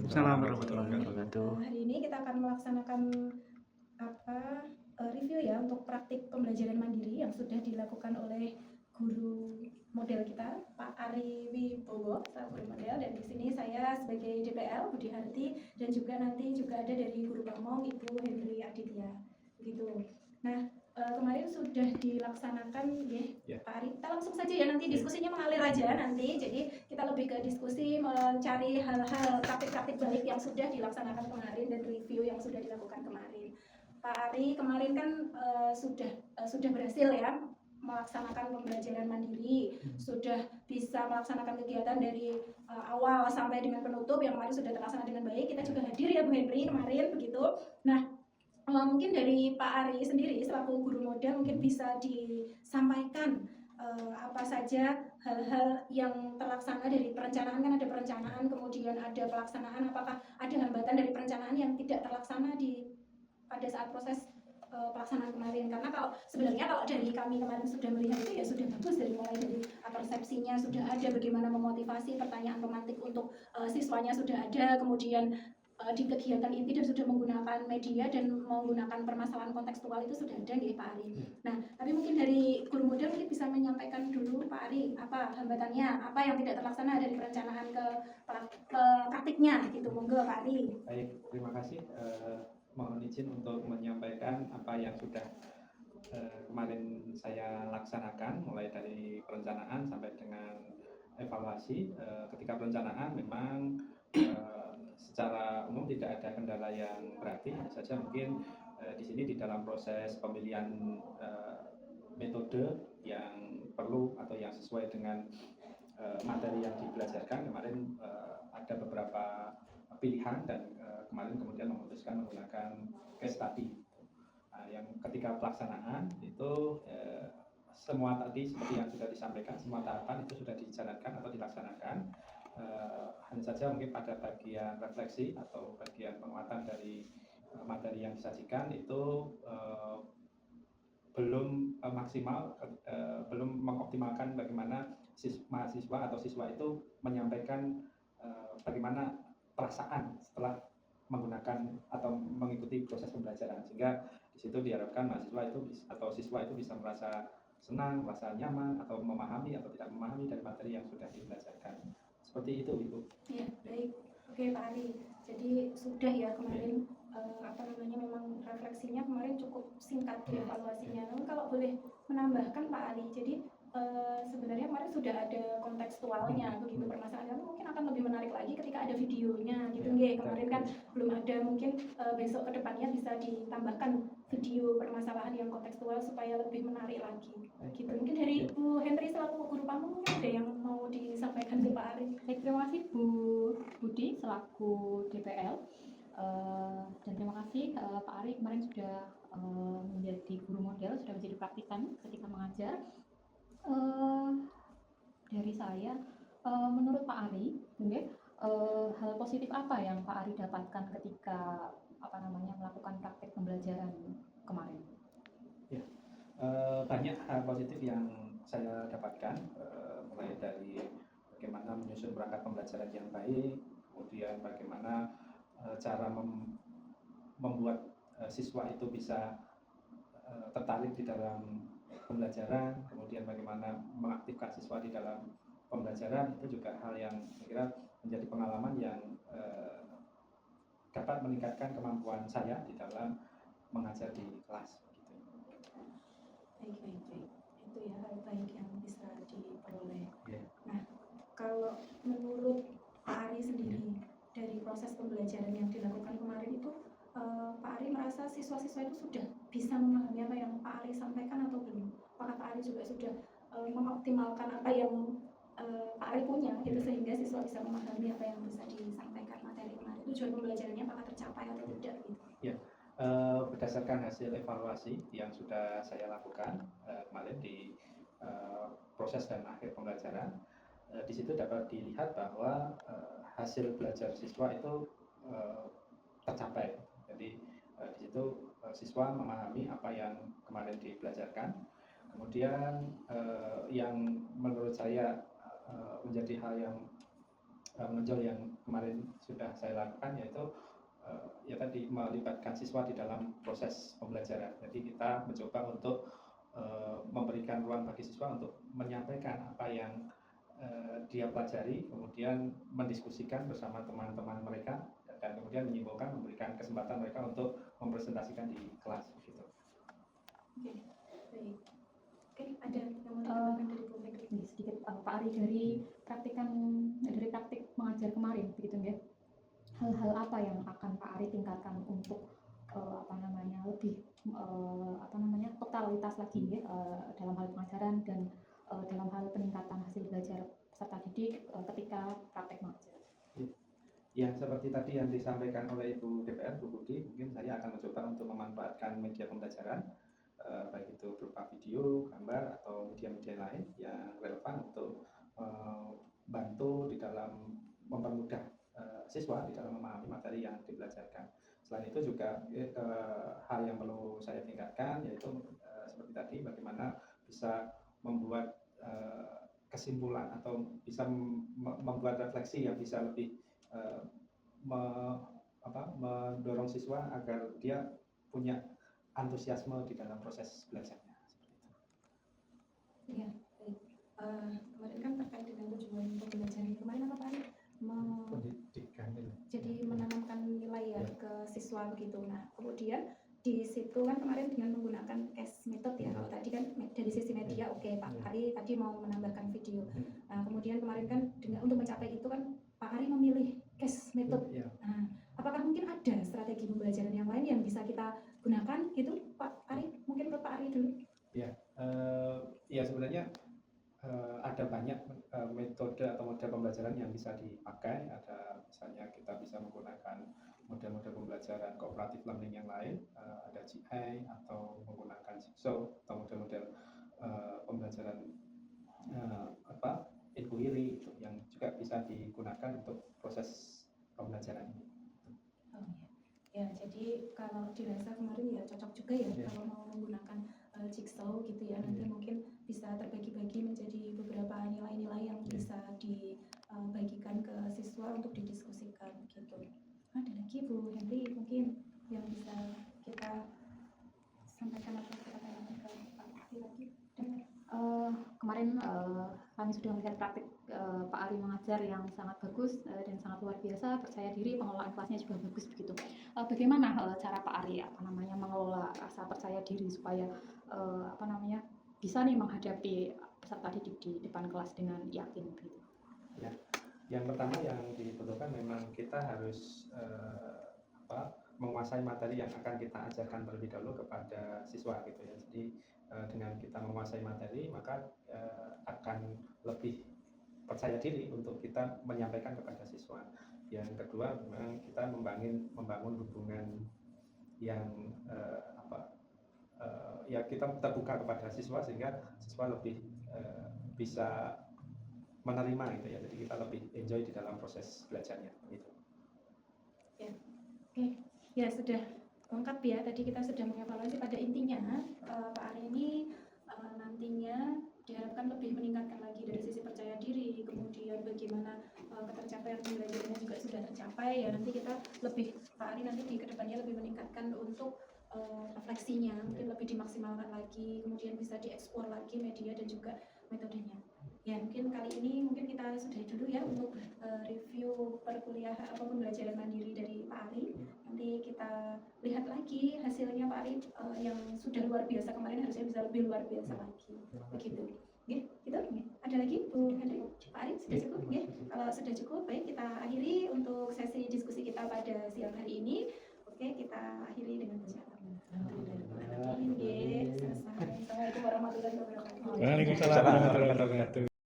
Waalaikumsalam warahmatullahi wabarakatuh. Hari ini kita akan melaksanakan review ya untuk praktik pembelajaran mandiri yang sudah dilakukan oleh guru model kita, Pak Ari Wibowo, guru model, dan di sini saya sebagai DPL Budi Harti, dan juga nanti juga ada dari guru pamong Ibu Hendri Aditya. Begitu. Nah, kemarin sudah dilaksanakan ya, Pak Ari. Kita langsung saja ya, nanti diskusinya mengalir aja nanti. Jadi kita lebih ke diskusi mencari hal-hal praktik-praktik baik yang sudah dilaksanakan kemarin dan review yang sudah dilakukan kemarin. Pak Ari kemarin kan sudah berhasil ya melaksanakan pembelajaran mandiri, sudah bisa melaksanakan kegiatan dari awal sampai dengan penutup yang kemarin sudah terlaksana dengan baik. Kita juga hadir ya Bu Henry kemarin begitu. Nah, mungkin dari Pak Ari sendiri selaku guru model mungkin bisa disampaikan apa saja hal-hal yang terlaksana dari perencanaan. Kan ada perencanaan, kemudian ada pelaksanaan. Apakah ada hambatan dari perencanaan yang tidak terlaksana pada saat proses pelaksanaan kemarin? Karena kalau sebenarnya kalau dari kami kemarin sudah melihat itu ya sudah bagus, dari mulai dari persepsinya sudah ada, bagaimana memotivasi, pertanyaan pemantik untuk siswanya sudah ada, kemudian di kegiatan inti dan sudah menggunakan media dan menggunakan permasalahan kontekstual itu sudah ada ya Pak Ari. Nah, tapi mungkin dari guru model mungkin bisa menyampaikan dulu Pak Ari apa hambatannya, apa yang tidak terlaksana dari perencanaan ke praktiknya gitu. Monggo Pak Ari. Baik, terima kasih. Mohon izin untuk menyampaikan apa yang sudah kemarin saya laksanakan, mulai dari perencanaan sampai dengan evaluasi. Ketika perencanaan memang secara umum tidak ada kendala yang berarti, hanya saja mungkin di sini di dalam proses pemilihan metode yang perlu atau yang sesuai dengan materi yang dibelajarkan kemarin, ada beberapa pilihan dan kemarin kemudian memutuskan menggunakan case study. Yang ketika pelaksanaan itu semua tadi seperti yang sudah disampaikan, semua tahapan itu sudah dijalankan atau dilaksanakan. Hanya saja mungkin pada bagian refleksi atau bagian penguatan dari materi yang disajikan itu belum maksimal, belum mengoptimalkan bagaimana mahasiswa atau siswa itu menyampaikan bagaimana perasaan setelah menggunakan atau mengikuti proses pembelajaran, sehingga di situ diharapkan mahasiswa itu atau siswa itu bisa merasa senang, merasa nyaman, atau memahami atau tidak memahami dari materi yang sudah dibelajarkan. Seperti itu, Ibu. Ya, baik. Oke Pak Ari. Jadi sudah ya kemarin memang refleksinya kemarin cukup singkat evaluasinya. Namun kalau boleh menambahkan Pak Ari, jadi sebenarnya kemarin sudah ada kontekstualnya begitu permasalahannya, mungkin akan lebih menarik lagi ketika ada videonya gitu nggih. Kemarin kan belum ada, mungkin besok kedepannya bisa ditambahkan video permasalahan yang kontekstual supaya lebih menarik lagi gitu. Mungkin dari Bu Henry selaku guru pamong mungkin ada yang mau disampaikan ke Pak Ari. Baik, terima kasih Bu Budi selaku DPL. Dan terima kasih Pak Ari kemarin sudah menjadi guru model, sudah menjadi praktikan ketika mengajar. Dari saya, menurut Pak Ari, hal positif apa yang Pak Ari dapatkan ketika melakukan praktek pembelajaran kemarin? Ya, banyak hal positif yang saya dapatkan, mulai dari bagaimana menyusun perangkat pembelajaran yang baik, kemudian bagaimana cara membuat siswa itu bisa tertarik di dalam pembelajaran, kemudian bagaimana mengaktifkan siswa di dalam pembelajaran. Itu juga hal yang saya kira menjadi pengalaman yang dapat meningkatkan kemampuan saya di dalam mengajar di kelas. Baik. Itu ya hal baik yang bisa diperoleh. Nah, kalau menurut Pak Ari sendiri dari proses pembelajaran yang dilakukan kemarin itu, Pak Ari merasa siswa-siswa itu sudah bisa memahami apa yang Pak Ari sampaikan atau belum? Apakah Pak Ari juga sudah mengoptimalkan apa yang Pak Ari punya gitu, sehingga siswa bisa memahami apa yang bisa disampaikan materi kemarin? Tujuan pembelajarannya apakah tercapai atau tidak gitu? Ya, berdasarkan hasil evaluasi yang sudah saya lakukan kemarin di proses dan akhir pembelajaran, di situ dapat dilihat bahwa hasil belajar siswa itu tercapai. Jadi di situ siswa memahami apa yang kemarin dibelajarkan. Kemudian yang menurut saya menjadi hal yang menonjol yang kemarin sudah saya lakukan, yaitu ya tadi melibatkan siswa di dalam proses pembelajaran. Jadi kita mencoba untuk memberikan ruang bagi siswa untuk menyampaikan apa yang dia pelajari, kemudian mendiskusikan bersama teman-teman mereka, dan kemudian menyimpulkan, memberikan kesempatan mereka untuk mempresentasikan di kelas gitu. Oke, baik. Oke, ada yang mau ditambahkan dari Bu Fekri? Ini sedikit Pak Ari dari praktik mengajar kemarin begitu ya. Hal-hal apa yang akan Pak Ari tingkatkan untuk lebih totalitas lagi ya, dalam hal pengajaran dan dalam hal peningkatan hasil belajar peserta didik ketika praktek mengajar. Ya, seperti tadi yang disampaikan oleh Ibu DPR, Bu Budi, mungkin saya akan mencoba untuk memanfaatkan media pembelajaran, baik itu berupa video, gambar, atau media-media lain yang relevan untuk bantu di dalam mempermudah siswa di dalam memahami materi yang dibelajarkan. Selain itu juga hal yang perlu saya tingkatkan, yaitu seperti tadi, bagaimana bisa membuat kesimpulan atau bisa membuat refleksi yang bisa lebih mendorong siswa agar dia punya antusiasme di dalam proses belajarnya. Iya, baik. Kemarin kan terkait dengan tujuan pembelajaran kemarin apa Pak Ari? Pendidikan itu. Jadi menanamkan nilai ya ke siswa begitu. Nah, kemudian di situ kan kemarin dengan menggunakan case method ya. Kalau tadi kan dari sisi media oke, Pak Ari tadi mau menambahkan video. Nah, kemudian kemarin kan untuk mencapai itu kan Pak Ari memilih case method. Nah, apakah mungkin ada strategi pembelajaran yang lain yang bisa kita gunakan gitu, Pak Ari? Mungkin ke Pak Ari dulu. Ya sebenarnya ada banyak metode atau model pembelajaran yang bisa dipakai. Ada misalnya kita bisa menggunakan model-model pembelajaran cooperative learning yang lain, ada GI atau menggunakan Jigsaw atau model-model pembelajaran inquiry itu yang juga bisa digunakan untuk proses pembelajaran ini. Oh ya, jadi kalau dirasa kemarin ya cocok juga ya kalau mau menggunakan Jigsaw gitu ya, nanti mungkin bisa terbagi-bagi menjadi beberapa nilai-nilai yang bisa dibagikan ke siswa untuk didiskusikan gitu. Ada lagi Bu Henry mungkin yang bisa kita sampaikan atau kita tanyakan ke Pak Ari lagi? Kemarin kami sudah melihat praktik Pak Ari mengajar yang sangat bagus dan sangat luar biasa, percaya diri, pengelolaan kelasnya juga bagus begitu. Bagaimana cara Pak Ari mengelola rasa percaya diri supaya bisa nih menghadapi peserta didik di depan kelas dengan yakin begitu? Ya, yang pertama yang dibutuhkan memang kita harus menguasai materi yang akan kita ajarkan terlebih dahulu kepada siswa gitu ya. Jadi dengan kita menguasai materi maka akan lebih percaya diri untuk kita menyampaikan kepada siswa. Yang kedua memang kita membangun hubungan yang ya kita terbuka kepada siswa sehingga siswa lebih bisa menerima gitu ya. Jadi kita lebih enjoy di dalam proses belajarnya gitu. Ya. Oke. Ya sudah lengkap ya, tadi kita sudah mengevaluasi pada intinya Pak Ari ini nantinya diharapkan lebih meningkatkan lagi dari sisi percaya diri, kemudian bagaimana ketercapaian pembelajarannya juga sudah tercapai ya. Nanti kita lebih, Pak Ari nanti di kedepannya lebih meningkatkan untuk refleksinya, mungkin lebih dimaksimalkan lagi, kemudian bisa diekspor lagi media dan juga metodenya. Ya mungkin kali ini kita sudahi dulu ya untuk review perkuliahan atau pembelajaran mandiri dari Pak Ari. Nanti kita lihat lagi hasilnya Pak Ari yang sudah luar biasa kemarin, harusnya bisa lebih luar biasa lagi. Begitu. Gitu. Ada lagi Bu Henry? Pak Ari sudah cukup? Kalau sudah cukup, baik kita akhiri untuk sesi diskusi kita pada siang hari ini. Oke, kita akhiri dengan baca. Assalamualaikum warahmatullahi wabarakatuh. Waalaikumsalam warahmatullahi wabarakatuh.